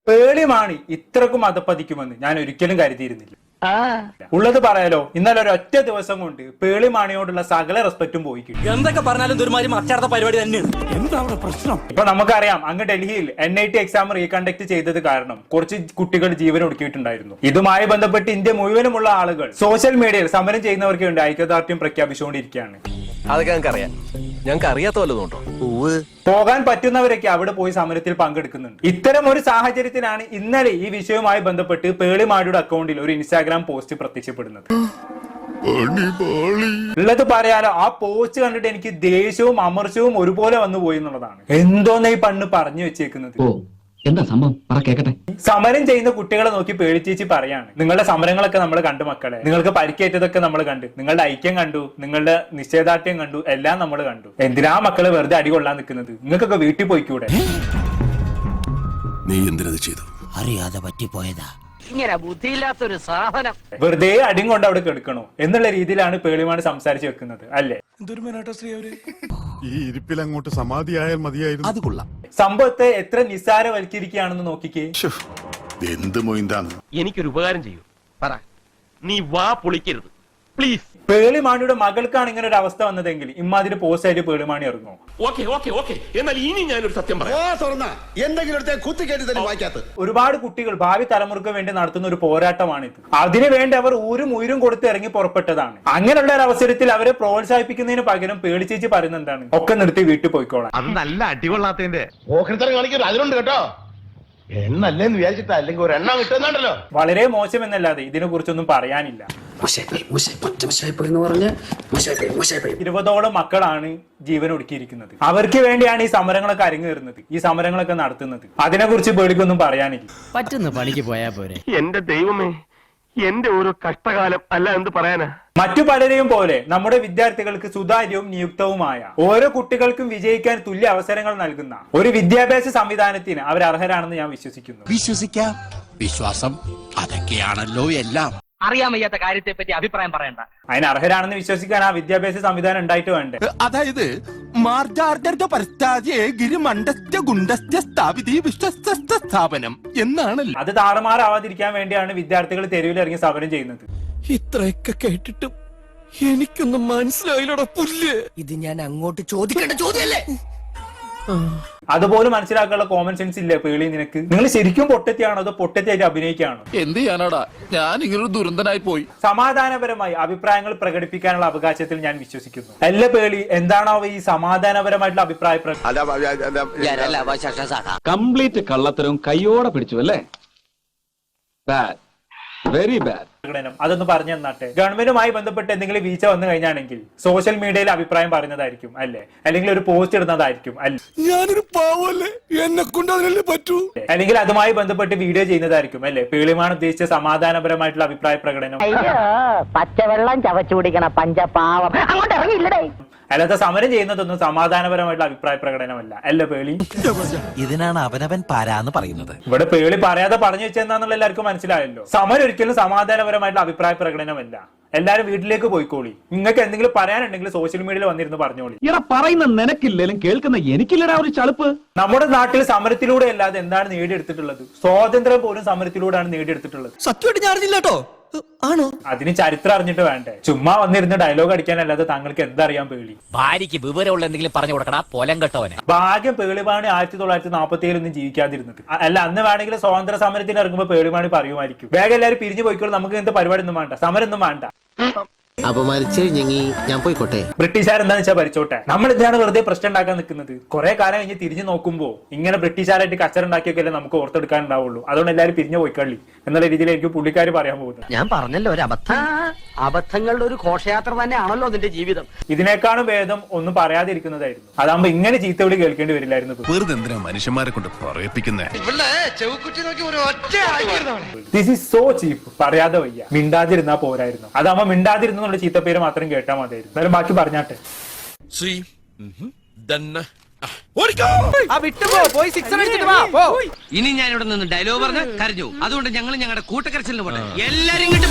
പേളിമാണി ഇത്രക്കും അധപ്പതിക്കുമെന്ന് ഞാൻ ഒരിക്കലും കരുതിയിരുന്നില്ല. ഉള്ളത് പറയാലോ, ഇന്നലെ ഒരൊറ്റ ദിവസം കൊണ്ട് പേളിമാണിയോടുള്ള സകല റെസ്പെക്റ്റും പോയി കിട്ടി. എന്തൊക്കെ പറഞ്ഞാലും ദുർമാരി മറ്റടുത്ത പരിപാടി തന്നെയാണ്. എന്താണ് പ്രശ്നം? ഇപ്പൊ നമുക്കറിയാം, അങ്ങ് ഡൽഹിയിൽ NIT എക്സാം റീകണ്ടക്ട് ചെയ്തത് കാരണം കുറച്ച് കുട്ടികൾ ജീവൻ ഒടുക്കിയിട്ടുണ്ടായിരുന്നു. ഇതുമായി ബന്ധപ്പെട്ട് ഇന്ത്യ മുഴുവനുമുള്ള ആളുകൾ സോഷ്യൽ മീഡിയയിൽ സമരം ചെയ്യുന്നവർക്ക് വേണ്ടി ഐക്യദാർഢ്യം പ്രഖ്യാപിച്ചുകൊണ്ടിരിക്കുകയാണ്. അതൊക്കെ ഞങ്ങൾക്ക് അറിയാത്ത വല്ലതുണ്ടോ? പോകാൻ പറ്റുന്നവരൊക്കെ അവിടെ പോയി സമരത്തിൽ പങ്കെടുക്കുന്നുണ്ട്. ഇത്തരം ഒരു സാഹചര്യത്തിലാണ് ഇന്നലെ ഈ വിഷയവുമായി ബന്ധപ്പെട്ട് പേളിമാടിയുടെ അക്കൗണ്ടിൽ ഒരു ഇൻസ്റ്റാഗ്രാം പോസ്റ്റ് പ്രത്യക്ഷപ്പെടുന്നത്. ഉള്ളത് പറയാലോ, ആ പോസ്റ്റ് കണ്ടിട്ട് എനിക്ക് ദേഷ്യവും അമർഷവും ഒരുപോലെ വന്നു പോയി എന്നുള്ളതാണ്. എന്തോന്ന് ഈ പണ്ണ് പറഞ്ഞു വെച്ചേക്കുന്നത്? എന്താ സംഭവം? പറ കേക്കട്ടെ. സമരം ചെയ്യുന്ന കുട്ടികളെ നോക്കി പേളിച്ചേച്ചി പറയാണ്, നിങ്ങളുടെ സമരങ്ങളൊക്കെ നമ്മൾ കണ്ടു മക്കളെ, നിങ്ങൾക്ക് പരിക്കേറ്റതൊക്കെ നമ്മൾ കണ്ടു, നിങ്ങളുടെ ഐക്യം കണ്ടു, നിങ്ങളുടെ നിശ്ചയദാർഢ്യം കണ്ടു, എല്ലാം നമ്മൾ കണ്ടു. എന്തിനാ മക്കള് വെറുതെ അടി കൊള്ളാൻ നിൽക്കുന്നത്? നിങ്ങൾക്കൊക്കെ വീട്ടിൽ പോയിക്കൂടെ? നീ എന്തിനത് ചെയ്തു? അറിയാതെ പറ്റിപ്പോയതാ. ഇങ്ങനെ ബുദ്ധിയില്ലാത്തൊരു സാധനം വെറുതെ അടിയും കൊണ്ട് അവിടെ കെടുക്കണോ എന്നുള്ള രീതിയിലാണ് പേളിമാട് സംസാരിച്ചു വെക്കുന്നത്, അല്ലേ? ഈ ഇരിപ്പിൽ അങ്ങോട്ട് സമാധിയായാൽ മതിയായിരുന്നു. അത് കൊള്ളാം. സംഭവത്തെ എത്ര നിസ്സാരവൽക്കരിക്കുകയാണെന്ന് നോക്കിക്കേ. എന്ത് മൊയിന്താന്ന്? എനിക്കൊരു ഉപകാരം ചെയ്യൂ, പറ. നീ വാ പൊളിക്കരുത് പ്ലീസ്. പേളിമാണിയുടെ മകൾക്കാണ് ഇങ്ങനെ ഒരു അവസ്ഥ വന്നതെങ്കിൽ ഇമ്മാതിരി പോസ്റ്റ് ആയിട്ട് പേളിമാണി ഇറങ്ങും. എന്നാൽ ഇനി ഞാനൊരു സത്യം പറയാം. ഒരുപാട് കുട്ടികൾ ഭാവി തലമുറക്ക് വേണ്ടി നടത്തുന്ന ഒരു പോരാട്ടമാണിത്. അതിനു വേണ്ടി അവർ ഊരും ഉയരും കൊടുത്ത് ഇറങ്ങി പുറപ്പെട്ടതാണ്. അങ്ങനെയുള്ള ഒരു അവസരത്തിൽ അവരെ പ്രോത്സാഹിപ്പിക്കുന്നതിന് പകരം പേളിച്ചേച്ചി പറയുന്നത് എന്താണ്? ഒക്കെ നിർത്തി വീട്ടിൽ പോയിക്കോളാം. അത് നല്ല അടികൊള്ളാത്തതിന്റെ ഓഹരിത്തരം കാണിക്കരുത്. അതിലുണ്ട് കേട്ടോ, എണ്ണല്ലേന്ന് വിചാരിച്ചിട്ടാ, അല്ലെങ്കിൽ ഒരു എണ്ണം കിട്ടുന്നുണ്ടല്ലോ. വളരെ മോശം എന്നല്ലാതെ ഇതിനെ കുറിച്ചൊന്നും പറയാനില്ല. 20ഓളം മക്കളാണ് ജീവൻ ഒടുക്കിയിരിക്കുന്നത്. അവർക്ക് വേണ്ടിയാണ് ഈ സമരങ്ങളൊക്കെ അരങ്ങേറുന്നത്, ഈ സമരങ്ങളൊക്കെ നടത്തുന്നത്. അതിനെ കുറിച്ച് പേടിക്കൊന്നും പറയാനില്ല. പറ്റുന്ന പണിക്ക് പോയാ പോരെ. എന്റെ ദൈവമേ, എന്റെ ഓരോ കഷ്ടകാലം അല്ല എന്ത് പറയാനാ. മറ്റു പലരെയും പോലെ നമ്മുടെ വിദ്യാർത്ഥികൾക്ക് സുതാര്യവും നിയുക്തവുമായ ഓരോ കുട്ടികൾക്കും വിജയിക്കാൻ തുല്യ അവസരങ്ങൾ നൽകുന്ന ഒരു വിദ്യാഭ്യാസ സംവിധാനത്തിന് അവർ അർഹരാണെന്ന് ഞാൻ വിശ്വസിക്കുന്നു. വിശ്വസിക്കാം. വിശ്വാസം അതൊക്കെയാണല്ലോ എല്ലാം. അറിയാൻ വയ്യാത്ത കാര്യത്തെ പറ്റി അഭിപ്രായം പറയണ്ട. അതിന് അർഹരാണെന്ന് വിശ്വസിക്കാൻ ആ വിദ്യാഭ്യാസ സംവിധാനം ഉണ്ടായിട്ട് വേണ്ടേ? അതായത് സ്ഥാപനം എന്നാണല്ലോ. അത് താറുമാറാവാതിരിക്കാൻ വേണ്ടിയാണ് വിദ്യാർത്ഥികൾ തെരുവിൽ ഇറങ്ങി സമരം ചെയ്യുന്നത്. ഇത്രയൊക്കെ കേട്ടിട്ടും എനിക്കൊന്നും മനസ്സിലായില്ലടാ പുല്ല്. ഇത് ഞാൻ അങ്ങോട്ട് ചോദിക്കേണ്ട ചോദ്യല്ലേ? അതുപോലും മനസ്സിലാക്കാനുള്ള കോമൺ സെൻസ് ഇല്ലേ പേളി നിനക്ക്? നിങ്ങൾ ശരിക്കും പൊട്ടത്തിയാണോ അതോ പൊട്ടത്തിയായിട്ട് അഭിനയിക്കുകയാണോ? എന്ത് ചെയ്യാനാടാ, ഞാൻ ഇങ്ങനൊരു ദുരന്തനായി പോയി. സമാധാനപരമായി അഭിപ്രായങ്ങൾ പ്രകടിപ്പിക്കാനുള്ള അവകാശത്തിൽ ഞാൻ വിശ്വസിക്കുന്നു. അല്ല പേളി, എന്താണോ ഈ സമാധാനപരമായിട്ടുള്ള അഭിപ്രായ കംപ്ലീറ്റ് കള്ളത്തരവും കയ്യോടെ പിടിച്ചു അല്ലേ? Bad, very bad. അതൊന്ന് പറഞ്ഞു തന്നാട്ടെ. ഗവൺമെന്റുമായി ബന്ധപ്പെട്ട് എന്തെങ്കിലും വീഴ്ച വന്നു കഴിഞ്ഞാണെങ്കിൽ സോഷ്യൽ മീഡിയയിൽ അഭിപ്രായം പറയുന്നതായിരിക്കും അല്ലേ, അല്ലെങ്കിൽ ഒരു പോസ്റ്റ് ഇടുന്നതായിരിക്കും അല്ലേ? ഞാനൊരു പാവല്ലേ, എന്നെ കൊണ്ട് അതിനല്ലേ പറ്റൂ. അല്ലെങ്കിൽ അതുമായി ബന്ധപ്പെട്ട് വീഡിയോ ചെയ്യുന്നതായിരിക്കും അല്ലേ പേളിമാണ് ഉദ്ദേശിച്ച സമാധാനപരമായിട്ടുള്ള അഭിപ്രായ പ്രകടനം. പച്ചവെള്ളം ചവച്ചു കുടിക്കണ പഞ്ചപാവം അങ്ങോട്ട് ഇറങ്ങിയില്ലടേ. അല്ലാതെ സമരം ചെയ്യുന്നതൊന്നും സമാധാനപരമായിട്ടുള്ള അഭിപ്രായ പ്രകടനമല്ല അല്ല പേളി. ഇതിനാണ് അവനവൻ പാരാന്ന് പറയുന്നത്. ഇവിടെ പേളി പറയാതെ പറഞ്ഞു വെച്ചെന്താന്നുള്ള എല്ലാവർക്കും മനസ്സിലായല്ലോ. സമരം ഒരിക്കലും സമാധാനപരമായിട്ടുള്ള അഭിപ്രായ പ്രകടനമല്ല. എല്ലാരും വീട്ടിലേക്ക് പോയിക്കോളി. നിങ്ങൾക്ക് എന്തെങ്കിലും പറയാനുണ്ടെങ്കിൽ സോഷ്യൽ മീഡിയയിൽ വന്നിരുന്ന് പറഞ്ഞോളി. ഇവിടെ പറയുന്ന നിനക്കില്ലേലും കേൾക്കുന്ന എനിക്കില്ലടാ ഒരു ചളുപ്പ്. നമ്മുടെ നാട്ടിൽ സമരത്തിലൂടെ അല്ലാതെ എന്താണ് നേടിയെടുത്തിട്ടുള്ളത്? സ്വാതന്ത്ര്യം പോലും സമരത്തിലൂടെയാണ് നേടിയെടുത്തിട്ടുള്ളത്. സത്യമായിട്ട് ഞാൻ അറിഞ്ഞില്ലാട്ടോ. ആണോ? അതിന് ചരിത്രം അറിഞ്ഞിട്ട് വേണ്ടേ? ചുമ്മാ വന്നിരുന്ന് ഡയലോഗ് അടിക്കാനല്ലാതെ താങ്കൾക്ക് എന്തറിയാൻ പേളി? ഭാര്യക്ക് വിവരമുള്ള എന്തെങ്കിലും പറഞ്ഞു കൊടുക്കടാ പൊലം കെട്ടവനെ. ഭാഗ്യം പേളിമാണി 1947 ഒന്നും ജീവിക്കാതിരുന്നത്. അല്ല, അന്ന് വേണമെങ്കിൽ സ്വാതന്ത്ര്യ സമരത്തിന് ഇറങ്ങുമ്പോൾ പേളിമാണി പറയുമായിരിക്കും, വേഗം എല്ലാവരും പിരിഞ്ഞു പോയിക്കോളും, നമുക്ക് ഇങ്ങനത്തെ പരിപാടി ഒന്നും വേണ്ട, സമരം ഒന്നും വേണ്ട. അപമാനിച്ച് ഞാൻ പോയിക്കോട്ടെ. ബ്രിട്ടീഷുകാർ എന്താന്ന് വെച്ചാൽ ഭരിച്ചോട്ടെ, നമ്മൾ എന്താണ് വെറുതെ പ്രശ്നം ഉണ്ടാക്കാൻ നിൽക്കുന്നത്? കുറെ കാലം കഴിഞ്ഞ് തിരിഞ്ഞു നോക്കുമ്പോ ഇങ്ങനെ ബ്രിട്ടീഷുകാരായിട്ട് കച്ചറുണ്ടാക്കിയൊക്കെ നമുക്ക് ഓർത്തെടുക്കാൻ ഉണ്ടാവുള്ളൂ. അതുകൊണ്ട് എല്ലാവരും പിരിഞ്ഞു പോയിക്കള്ളി എന്നുള്ള രീതിയിലായിരിക്കും പുള്ളിക്കാർ പറയാൻ പോകുന്നത്. ഞാൻ പറഞ്ഞല്ലോ ഒരു അബദ്ധം. അബദ്ധങ്ങളുടെ ഒരു ഘോഷയാത്ര തന്നെയാണല്ലോ നിന്റെ ജീവിതം. ഇതിനേക്കാളും ഭേദം ഒന്നും പറയാതിരിക്കുന്നതായിരുന്നു. അതാകുമ്പോ ഇങ്ങനെ ചീത്തവിളി കേൾക്കേണ്ടി വരില്ലായിരുന്നു. വെറുതെ എന്തിനാ മനുഷ്യന്മാരെ കൊണ്ട് പറയിപ്പിക്കുന്നേ? ദിസ് ഈസ് സോ ചീപ്പ്. പറയാതെ വയ്യ, മിണ്ടാതിരുന്നാ പോരായിരുന്നു. അതാകുമ്പോ മിണ്ടാതിരുന്ന ചീത്തപ്പേര് മാത്രം കേട്ടാ മതിയായിരുന്നു. എന്നാലും ബാക്കി പറഞ്ഞാട്ടെ. ഇനി ഞാൻ ഇവിടെ നിന്ന് ഡയലോഗ് പറഞ്ഞ് കരഞ്ഞു. അതുകൊണ്ട് ഞങ്ങൾ ഞങ്ങളുടെ കൂട്ടക്കരച്ചിലിന് പോട്ടെ. എല്ലാരും ഇങ്ങോട്ട്